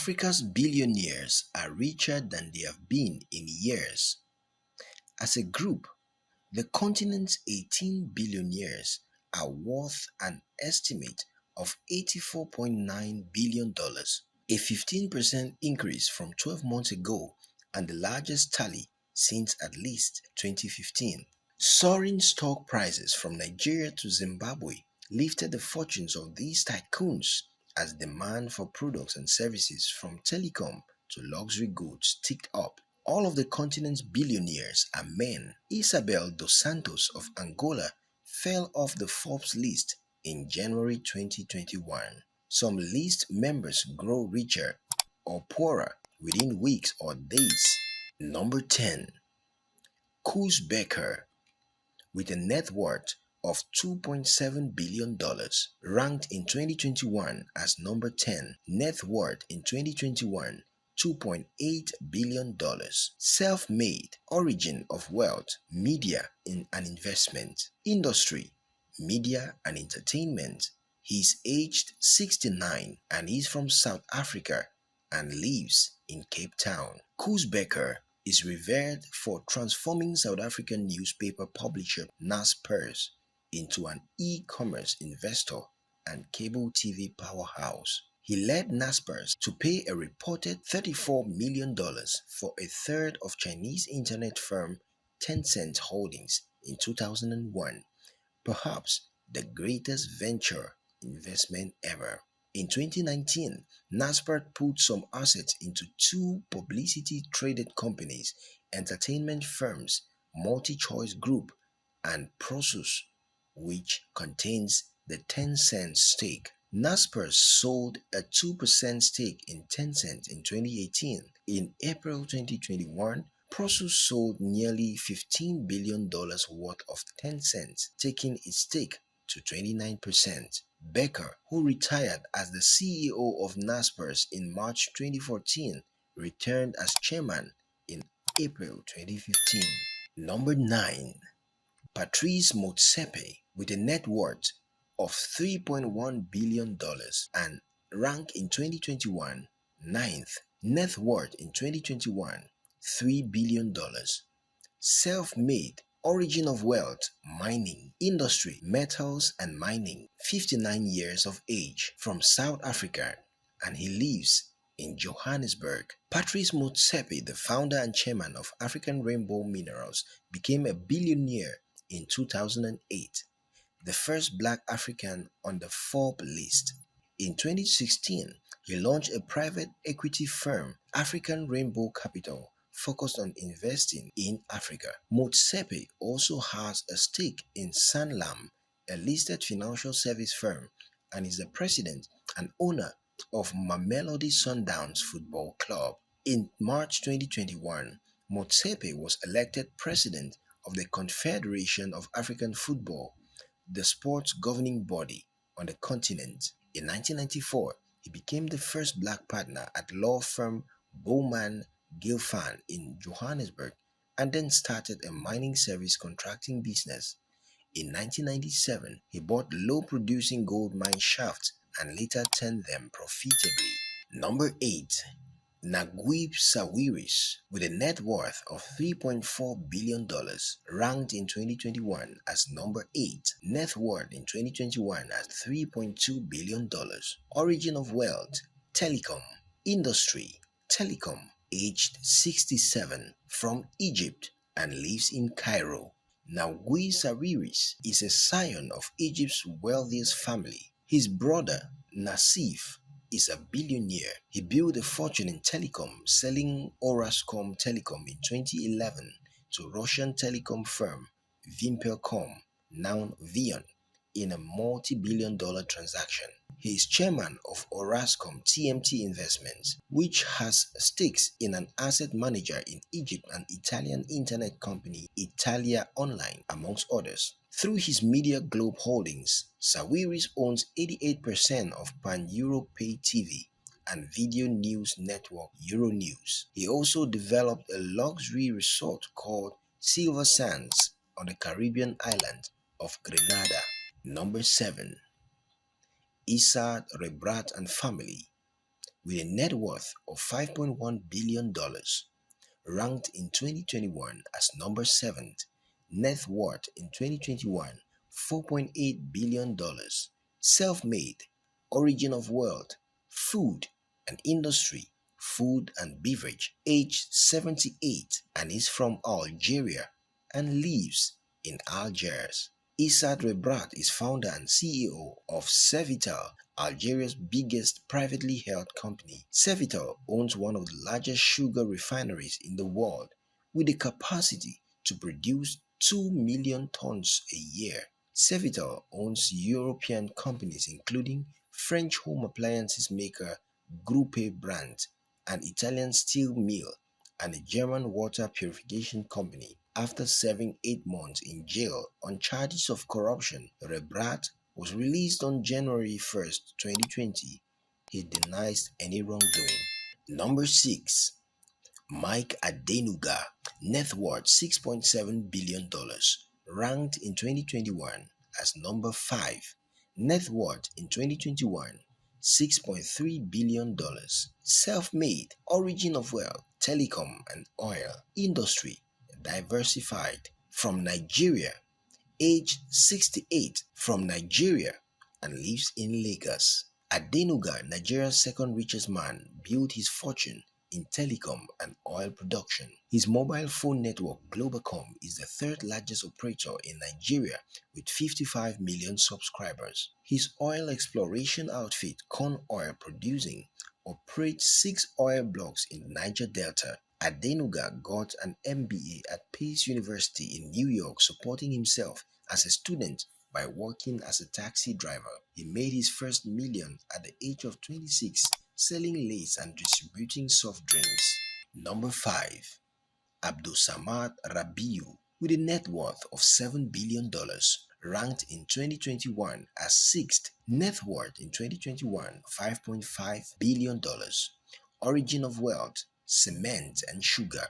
Africa's billionaires are richer than they have been in years. As a group, the continent's 18 billionaires are worth an estimate of $84.9 billion, a 15% increase from 12 months ago and the largest tally since at least 2015. Soaring stock prices from Nigeria to Zimbabwe lifted the fortunes of these tycoons as demand for products and services from telecom to luxury goods ticked up. All of the continent's billionaires are men. Isabel dos Santos of Angola fell off the Forbes list in January 2021. Some list members grow richer or poorer within weeks or days. Number 10. Becker, with a net worth of $2.7 billion, ranked in 2021 as number 10. Net worth in 2021, $2.8 billion. Self-made, origin of wealth, media and investment. Industry, media and entertainment. He's aged 69 and he's from South Africa and lives in Cape Town. Becker is revered for transforming South African newspaper publisher Nassef into an e-commerce investor and cable TV powerhouse. He led Nassef to pay a reported $34 million for a third of Chinese internet firm Tencent Holdings in 2001, perhaps the greatest venture investment ever. In 2019, Nassef put some assets into two publicity-traded companies, entertainment firms MultiChoice Group and Prosus, which contains the Tencent stake. Nassef sold a 2% stake in Tencent in 2018. In April 2021, Prosus sold nearly $15 billion worth of Tencent, taking its stake to 29%. Becker, who retired as the CEO of Nassef in March 2014, returned as chairman in April 2015. Number 9. Patrice Motsepe, with a net worth of $3.1 billion and ranked in 2021 ninth. Net worth in 2021, $3 billion. Self-made, origin of wealth, mining, industry, metals and mining, 59 years of age, from South Africa, and he lives in Johannesburg. Patrice Motsepe, the founder and chairman of African Rainbow Minerals, became a billionaire in 2008, the first black African on the Forbes list. In 2016, he launched a private equity firm, African Rainbow Capital, focused on investing in Africa. Motsepe also has a stake in Sanlam, a listed financial service firm, and is the president and owner of Mamelodi Sundowns Football Club. In March 2021, Motsepe was elected president of the Confederation of African Football, the sports governing body on the continent. In 1994, he became the first black partner at law firm Bowman Gilfan in Johannesburg and then started a mining service contracting business. In 1997, he bought low-producing gold mine shafts and later turned them profitably. Number 8. Sawiris, with a net worth of $3.4 billion, ranked in 2021 as number 8. Net worth in 2021 at $3.2 billion. Origin of wealth, telecom. Industry, telecom. Aged 67, from Egypt and lives in Cairo. Sawiris is a scion of Egypt's wealthiest family. His brother, Nassef, is a billionaire. He built a fortune in telecom, selling Orascom Telecom in 2011 to Russian telecom firm Vimpelcom, now Vion, in a multi-billion-dollar transaction. He is chairman of Orascom TMT Investments, which has stakes in an asset manager in Egypt and Italian internet company Italia Online, amongst others. Through his Media Globe holdings, Sawiris owns 88% of Pan-Europe Pay TV and video news network Euronews. He also developed a luxury resort called Silver Sands on the Caribbean island of Grenada. Number 7. Issad Rebrat and family, with a net worth of $5.1 billion, ranked in 2021 as number 7th. Net worth in 2021, $4.8 billion. Self-made, origin of wealth, food and industry, food and beverage, age 78 and is from Algeria and lives in Algiers. Issat Rebrat is founder and CEO of Cevital, Algeria's biggest privately held company. Cevital owns one of the largest sugar refineries in the world with the capacity to produce 2 million tons a year. Cevital owns European companies including French home appliances maker Gruppe Brandt, an Italian steel mill, and a German water purification company. After serving 8 months in jail on charges of corruption, Rebrat was released on January 1st, 2020. He denies any wrongdoing. Number 6. Mike Adenuga, net worth $6.7 billion, ranked in 2021 as number 5. Net worth in 2021, $6.3 billion. Self-made, origin of wealth, telecom and oil, industry, diversified, from Nigeria, age 68, from Nigeria and lives in Lagos. Adenuga, Nigeria's second richest man, built his fortune in telecom and oil production. His mobile phone network Globacom is the third largest operator in Nigeria with 55 million subscribers. His oil exploration outfit Con Oil Producing operates 6 oil blocks in the Niger Delta. Adenuga got an MBA at Pace University in New York, supporting himself as a student by working as a taxi driver. He made his first million at the age of 26, selling lace and distributing soft drinks. Number 5. Abdul Rabiu, with a net worth of $7 billion, ranked in 2021 as 6th. Net worth in 2021, $5.5 billion. Origin of wealth, cement and sugar.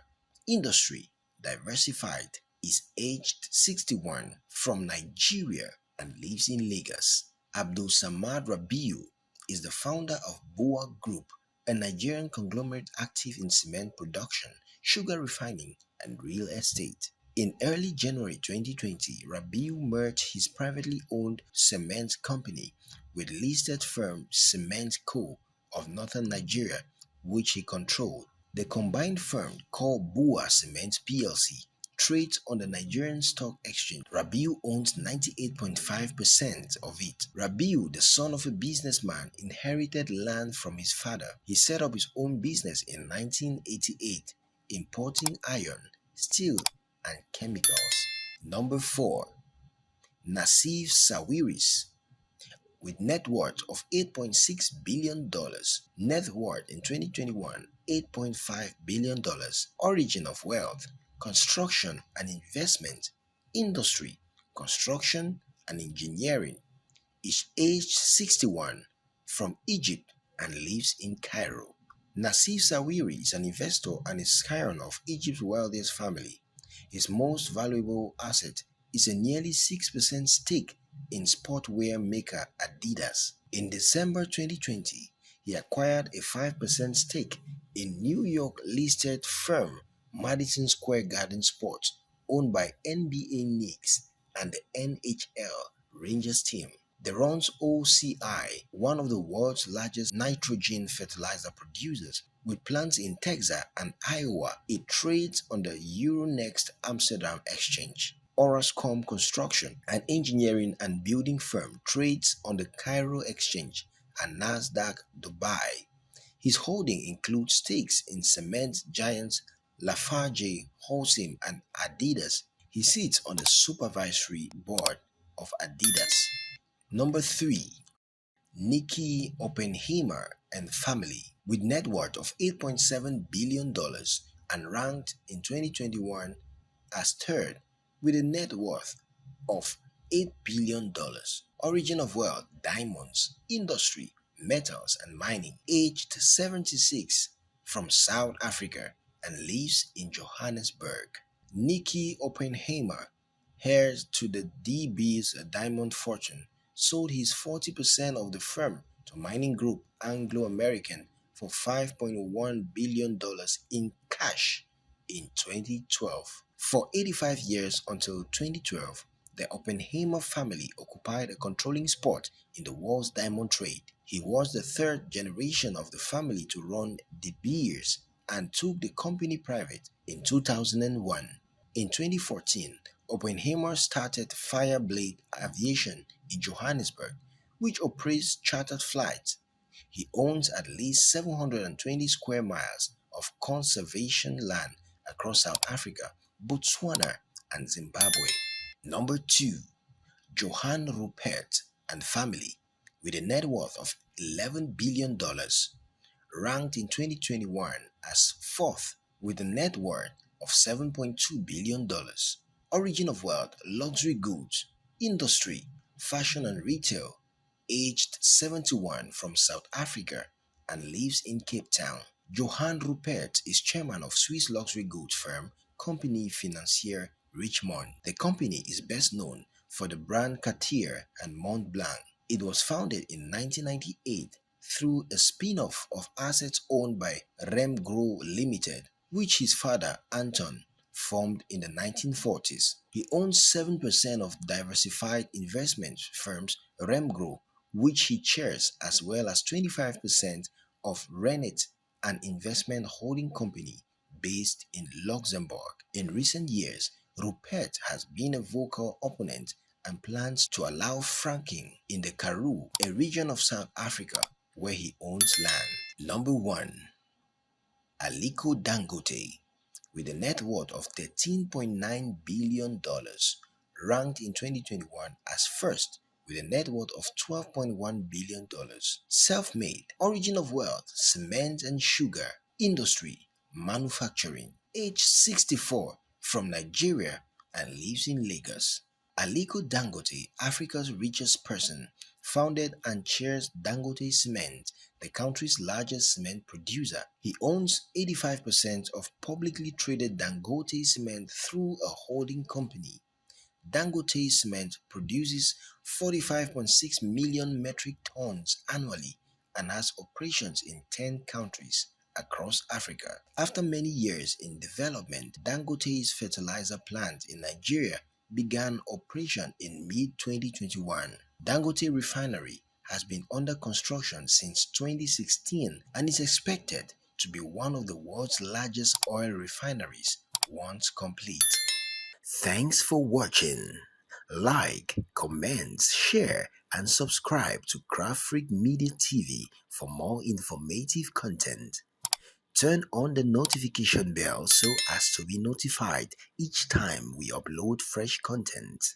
Industry, diversified. Is aged 61, from Nigeria and lives in Lagos. Abdul Rabiu is the founder of Boa Group, a Nigerian conglomerate active in cement production, sugar refining, and real estate. In early January 2020, Rabiu merged his privately owned cement company with listed firm Cement Co. of Northern Nigeria, which he controlled. The combined firm, called Bua Cement PLC, trades on the Nigerian Stock Exchange. Rabiu owns 98.5% of it. Rabiu, the son of a businessman, inherited land from his father. He set up his own business in 1988, importing iron, steel, and chemicals. Number 4. Nassef Sawiris, with net worth of $8.6 billion. Net worth in 2021, $8.5 billion. Origin of wealth, construction and investment, industry, construction and engineering. Is aged 61, from Egypt and lives in Cairo. Nassef Sawiris is an investor and a scion of Egypt's wealthiest family. His most valuable asset is a nearly 6% stake in sportswear maker Adidas. In December 2020, he acquired a 5% stake in New York listed firm Madison Square Garden Sports, owned by NBA Knicks and the NHL Rangers team. The runs OCI, one of the world's largest nitrogen fertilizer producers, with plants in Texas and Iowa. It trades on the Euronext Amsterdam Exchange. Orascom Construction, an engineering and building firm, trades on the Cairo Exchange and Nasdaq Dubai. His holding includes stakes in cement giants Lafarge, Holcim, and Adidas. He sits on the supervisory board of Adidas. Number 3. Nicky, Oppenheimer and family, with net worth of $8.7 billion and ranked in 2021 as 3rd with a net worth of $8 billion. Origin of wealth, diamonds, industry, metals and mining. Aged 76, from South Africa and lives in Johannesburg. Nicky Oppenheimer, heir to the DB's diamond fortune, sold his 40% of the firm to mining group Anglo American for $5.1 billion in cash in 2012. For 85 years until 2012, the Oppenheimer family occupied a controlling spot in the world's diamond trade. He was the third generation of the family to run De Beers and took the company private in 2001. In 2014, Oppenheimer started Fireblade Aviation in Johannesburg, which operates chartered flights. He owns at least 720 square miles of conservation land across South Africa, Botswana, and Zimbabwe. Number 2. Johann Rupert and family, with a net worth of $11 billion, ranked in 2021 as fourth with a net worth of $7.2 billion. Origin of wealth: luxury goods, industry, fashion and retail. Aged 71, from South Africa and lives in Cape Town. Johann Rupert is chairman of Swiss luxury goods firm Compagnie Financière Richemont. The company is best known for the brand Cartier and Mont Blanc. It was founded in 1998 through a spin-off of assets owned by Remgro Limited, which his father, Anton, formed in the 1940s. He owns 7% of diversified investment firms Remgro, which he chairs, as well as 25% of Rennet, an investment holding company based in Luxembourg. In recent years, Rupert has been a vocal opponent and plans to allow fracking in the Karoo, a region of South Africa where he owns land. Number 1. Aliko Dangote, with a net worth of $13.9 billion, ranked in 2021 as first with a net worth of $12.1 billion. Self-made, origin of wealth: cement and sugar, industry, manufacturing. Age 64, from Nigeria and lives in Lagos. Aliko Dangote, Africa's richest person, founded and chairs Dangote Cement, the country's largest cement producer. He owns 85% of publicly traded Dangote Cement through a holding company. Dangote Cement produces 45.6 million metric tons annually and has operations in 10 countries across Africa. After many years in development, Dangote's fertilizer plant in Nigeria began operation in mid-2021. Dangote Refinery has been under construction since 2016 and is expected to be one of the world's largest oil refineries once complete. Thanks for watching. Like, comment, share, and subscribe to CrafrikMediaTV for more informative content. Turn on the notification bell so as to be notified each time we upload fresh content.